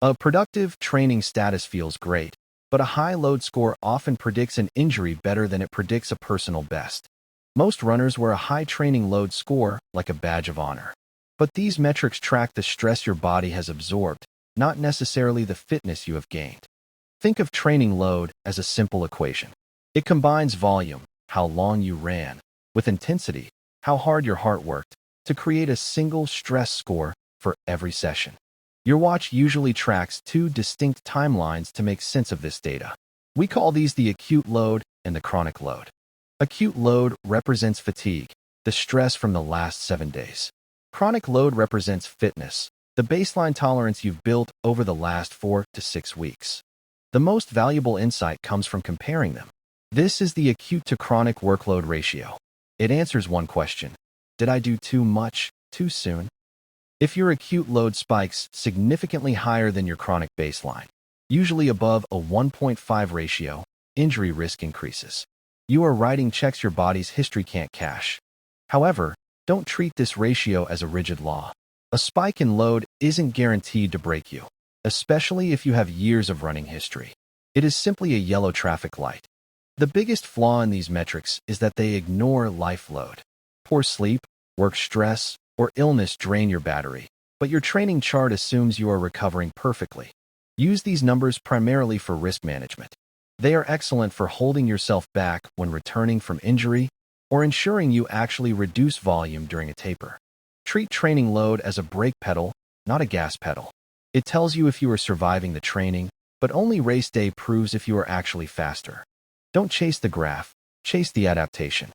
A productive training status feels great, but a high load score often predicts an injury better than it predicts a personal best. Most runners wear a high training load score like a badge of honor. But these metrics track the stress your body has absorbed, not necessarily the fitness you have gained. Think of training load as a simple equation. It combines volume, how long you ran, with intensity, how hard your heart worked, to create a single stress score for every session. Your watch usually tracks two distinct timelines to make sense of this data. We call these the acute load and the chronic load. Acute load represents fatigue, the stress from the last 7 days. Chronic load represents fitness, the baseline tolerance you've built over the last 4 to 6 weeks. The most valuable insight comes from comparing them. This is the acute-to-chronic workload ratio. It answers one question: did I do too much, too soon? If your acute load spikes significantly higher than your chronic baseline, usually above a 1.5 ratio, injury risk increases. You are writing checks your body's history can't cash. However, don't treat this ratio as a rigid law. A spike in load isn't guaranteed to break you, especially if you have years of running history. It is simply a yellow traffic light. The biggest flaw in these metrics is that they ignore life load. Poor sleep, work stress, or illness drain your battery, but your training chart assumes you are recovering perfectly. Use these numbers primarily for risk management. They are excellent for holding yourself back when returning from injury or ensuring you actually reduce volume during a taper. Treat training load as a brake pedal, not a gas pedal. It tells you if you are surviving the training, but only race day proves if you are actually faster. Don't chase the graph, chase the adaptation.